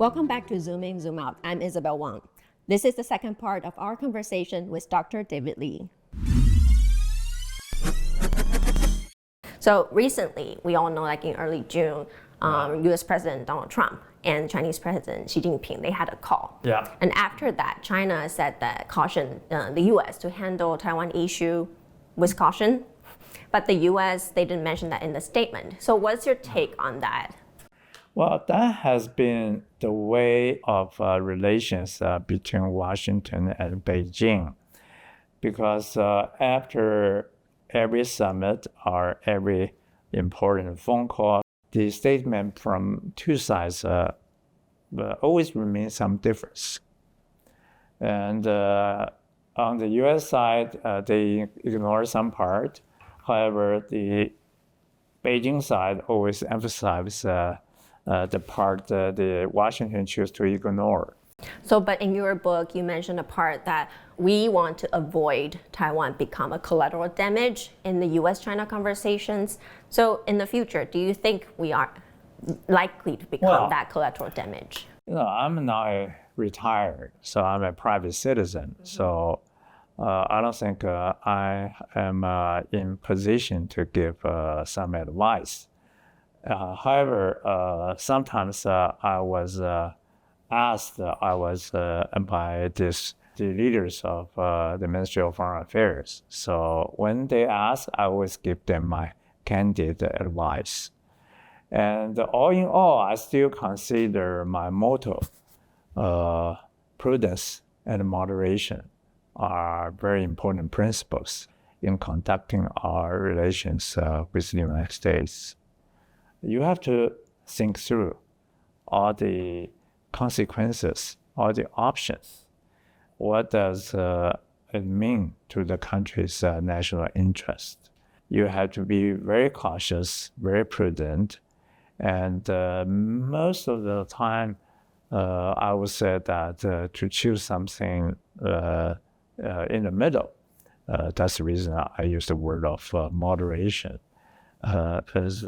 Welcome back to Zoom In, Zoom Out. I'm Isabel Wang. This is the second part of our conversation with Dr. David Lee. So recently, we all know, like in early June, US President Donald Trump and Chinese President Xi Jinping, they had a call. Yeah. And after that, China said that cautioned the US to handle Taiwan issue with caution. But the US, they didn't mention that in the statement. So what's your take on that? Well, that has been the way of relations between Washington and Beijing. Because after every summit or every important phone call, the statement from two sides always remains some difference. And on the US side, they ignore some part. However, the Beijing side always emphasizes the part the Washington choose to ignore. So, but in your book, you mentioned a part that we want to avoid Taiwan become a collateral damage in the US-China conversations. So in the future, do you think we are likely to become that collateral damage? I'm now retired, so I'm a private citizen. So I don't think I am in position to give some advice. However, sometimes I was asked, by the leaders of the Ministry of Foreign Affairs. So when they ask, I always give them my candid advice. And all in all, I still consider my motto, prudence and moderation, are very important principles in conducting our relations with the United States. You have to think through all the consequences, all the options. What does it mean to the country's national interest? You have to be very cautious, very prudent, and most of the time, I would say that to choose something in the middle. That's the reason I use the word of moderation. Is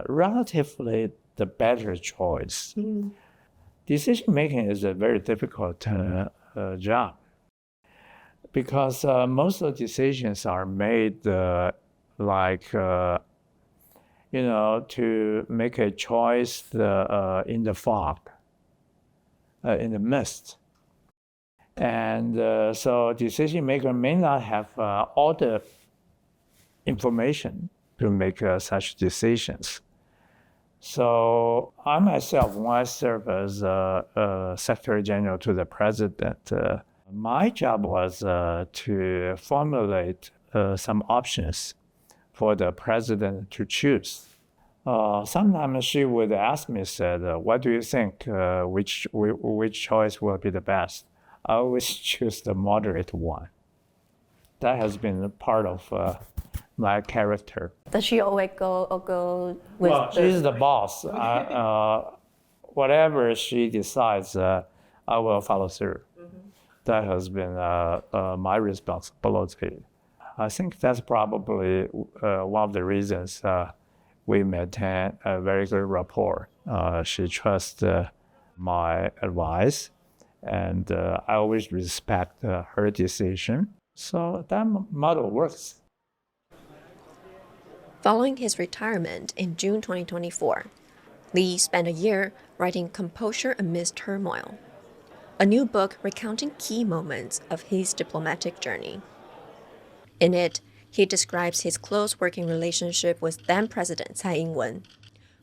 relatively the better choice. Decision making is a very difficult job because most of the decisions are made to make a choice in the fog, in the mist. And so decision maker may not have all the information to make such decisions. So I myself, when I serve as Secretary General to the President, my job was to formulate some options for the President to choose. Sometimes she would ask me, what do you think, which choice will be the best? I always choose the moderate one. That has been a part of my character. Does she always go with she's the boss. Whatever she decides, I will follow through. That has been my responsibility. I think that's probably one of the reasons we maintain a very good rapport. She trusts my advice, and I always respect her decision. So that model works. Following his retirement in June 2024, Lee spent a year writing Composure Amidst Turmoil, a new book recounting key moments of his diplomatic journey. In it, he describes his close working relationship with then-President Tsai Ing-Wen,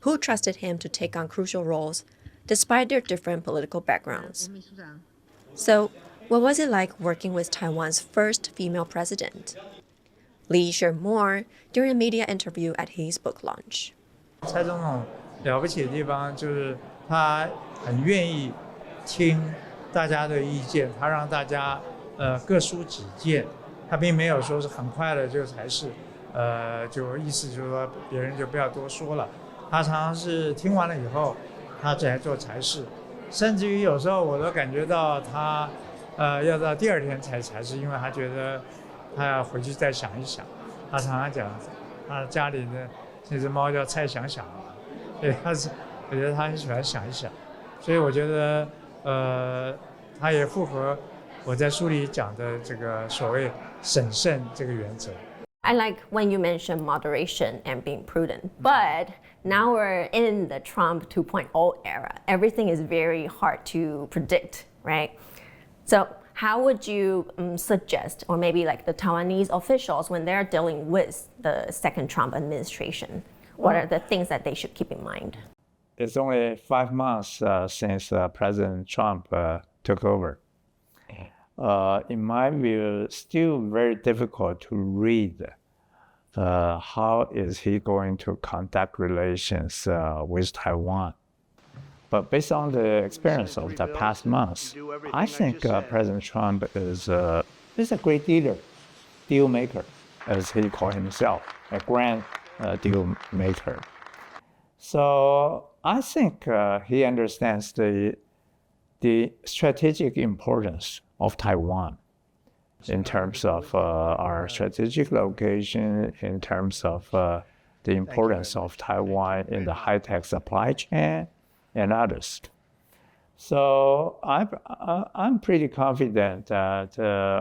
who trusted him to take on crucial roles despite their different political backgrounds. So, what was it like working with Taiwan's first female president? Lee shared more during a media interview at his book launch. 蔡总统了不起的地方就是他很愿意听大家的意见，他让大家各抒己见，他并没有说是很快的就才是，就意思就是说别人就不要多说了。他常常是听完了以后，他才做才是，甚至于有时候我都感觉到他要到第二天才是，因为他觉得他要回去再想一想。他常常讲，他家里的那只猫叫蔡想想，对，我觉得他很喜欢想一想，所以我觉得它也符合我在书里讲的这个所谓审慎这个原则。I like when you mention moderation and being prudent, but now we're in the Trump 2.0 era. Everything is very hard to predict, right? So how would you suggest, or maybe like the Taiwanese officials, when they're dealing with the second Trump administration, what are the things that they should keep in mind? It's only 5 months since President Trump took over. In my view, still very difficult to read how is he going to conduct relations with Taiwan. But based on the experience of the past months, I think President Trump is a great leader, deal maker, as he called himself, a grand deal maker. So I think he understands the strategic importance of Taiwan in terms of our strategic location, in terms of the importance of Taiwan in the high-tech supply chain and others. So I'm pretty confident that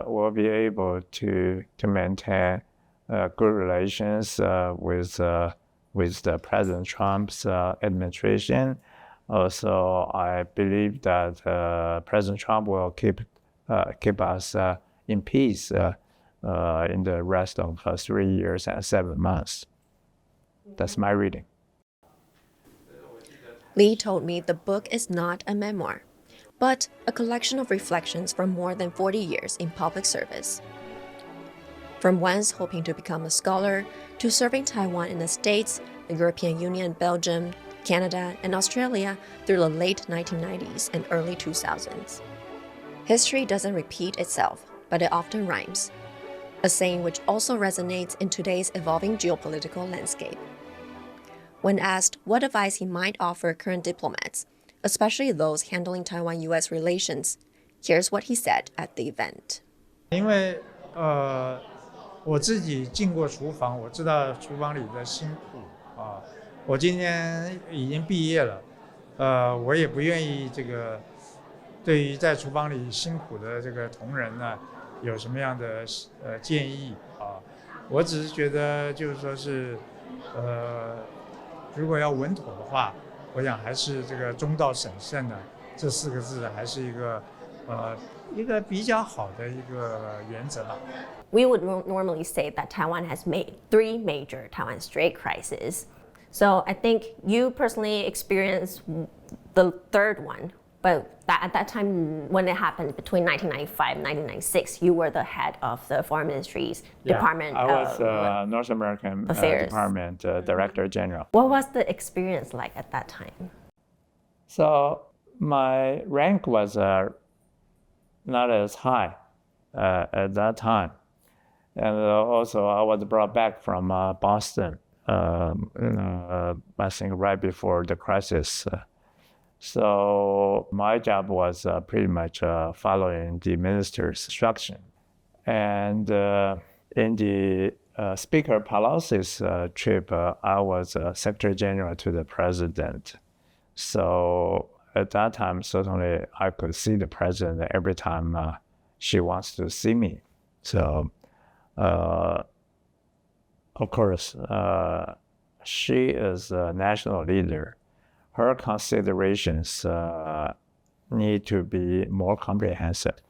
we'll be able to maintain good relations with the President Trump's administration. Also, I believe that President Trump will keep us in peace in the rest of 3 years and 7 months. That's my reading. Lee told me the book is not a memoir, but a collection of reflections from more than 40 years in public service. From once hoping to become a scholar to serving Taiwan in the States, the European Union, Belgium, Canada, and Australia through the late 1990s and early 2000s. History doesn't repeat itself, but it often rhymes, a saying which also resonates in today's evolving geopolitical landscape. When asked what advice he might offer current diplomats, especially those handling Taiwan-US relations, here's what he said at the event. 因为我自己进过厨房，我知道厨房里的辛苦啊。我今年已经毕业了，我也不愿意这个对于在厨房里辛苦的这个同仁呢，有什么样的建议啊？我只是觉得就是说是如果要稳妥的话，我想还是这个中道审慎呢，这4个字还是一个比较好的一个原则吧。We would normally say that Taiwan has made 3 major Taiwan Strait crises. So I think you personally experienced the 3rd one, but at that time when it happened between 1995 and 1996, you were the head of the Foreign Ministry's Department I was North American Department Director General. What was the experience like at that time? So my rank was not as high at that time. And also I was brought back from Boston, I think right before the crisis. So my job was pretty much following the minister's instruction. And in the Speaker Pelosi's trip, I was Secretary General to the President. So at that time, certainly I could see the President every time she wants to see me. So of course, she is a national leader. Her considerations need to be more comprehensive.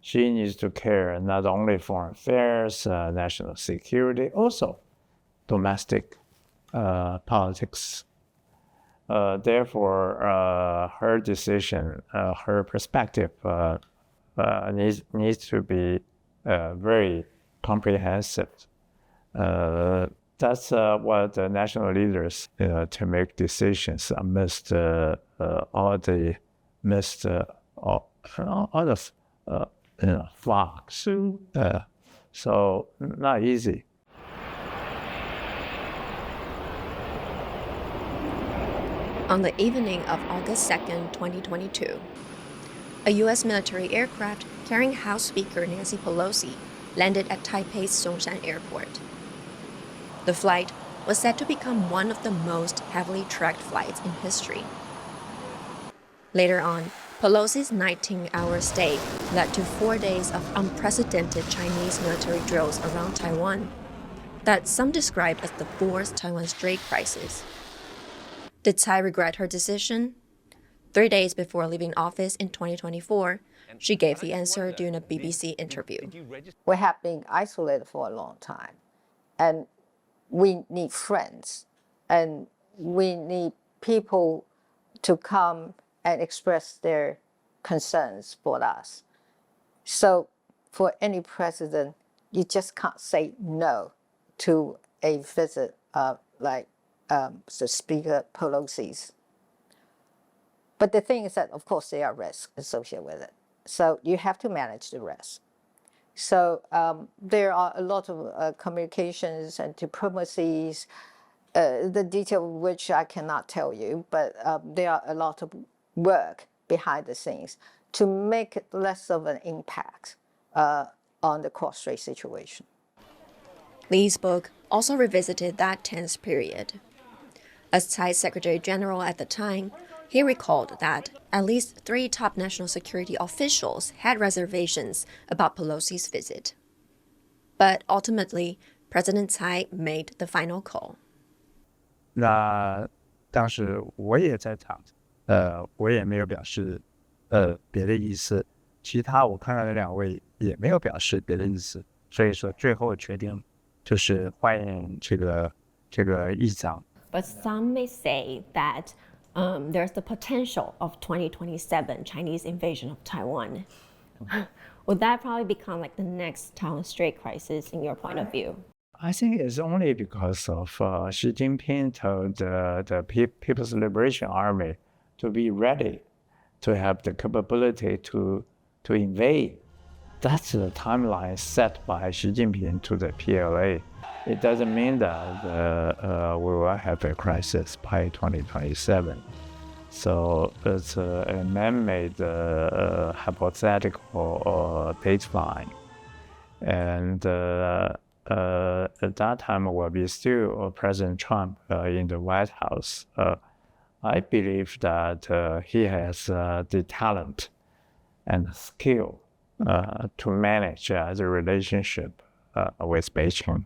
She needs to care not only foreign affairs, national security, also domestic politics. Therefore, her decision, her perspective needs to be very comprehensive. That's what the national leaders to make decisions amidst all the fog. So not easy. On the evening of August 2nd, 2022, a U.S. military aircraft carrying House Speaker Nancy Pelosi landed at Taipei's Songshan Airport. The flight was said to become one of the most heavily tracked flights in history. Later on, Pelosi's 19-hour stay led to 4 days of unprecedented Chinese military drills around Taiwan that some described as the fourth Taiwan Strait crisis. Did Tsai regret her decision? 3 days before leaving office in 2024, she gave the answer during a BBC interview. We have been isolated for a long time, and we need friends, and we need people to come and express their concerns for us. So for any president, you just can't say no to a visit like the Speaker Pelosi's. But the thing is that, of course, there are risks associated with it. So you have to manage the risk. So there are a lot of communications and diplomacies, the detail of which I cannot tell you, but there are a lot of work behind the scenes to make it less of an impact on the Cross-Strait situation. Li's book also revisited that tense period. As Tsai's Secretary General at the time, he recalled that at least 3 top national security officials had reservations about Pelosi's visit. But ultimately, President Tsai made the final call. 那当时我也在场，我也没有表示别的意思，其他我看到的2位也没有表示别的意思，所以说最后决定就是欢迎这个议长。But some may say that there's the potential of 2027 Chinese invasion of Taiwan. Would that probably become like the next Taiwan Strait crisis in your point of view? I think it's only because of Xi Jinping told the People's Liberation Army to be ready, to have the capability to invade. That's the timeline set by Xi Jinping to the PLA. It doesn't mean that we will have a crisis by 2027. So it's a man-made hypothetical dateline. And at that time will be still President Trump in the White House. I believe that he has the talent and skill to manage the relationship with Beijing.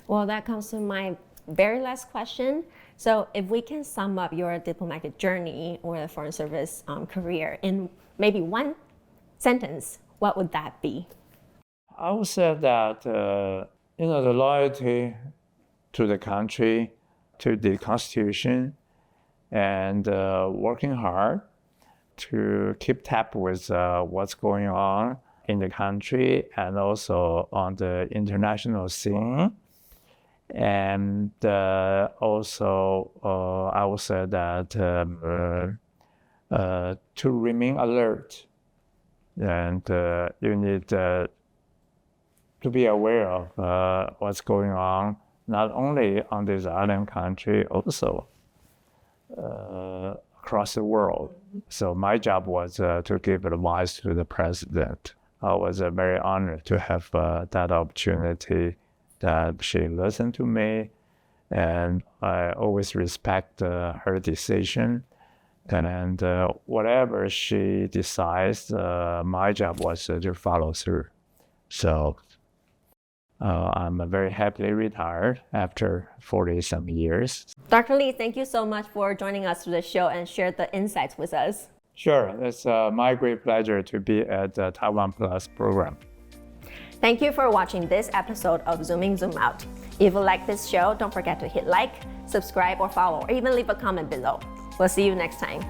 Well, that comes to my very last question. So if we can sum up your diplomatic journey or the Foreign Service career in maybe one sentence, what would that be? I would say that, the loyalty to the country, to the Constitution, and working hard to keep tab with what's going on in the country and also on the international scene. And also, I would say that to remain alert, and you need to be aware of what's going on, not only on this island country, also across the world. So my job was to give advice to the president. I was very honored to have that opportunity, that she listened to me, and I always respect her decision. And whatever she decides, my job was to follow through. So I'm very happily retired after 40-some years. Dr. Li, thank you so much for joining us to the show and share the insights with us. Sure, it's my great pleasure to be at the Taiwan Plus program. Thank you for watching this episode of Zoom In, Zoom Out. If you like this show, don't forget to hit like, subscribe or follow, or even leave a comment below. We'll see you next time.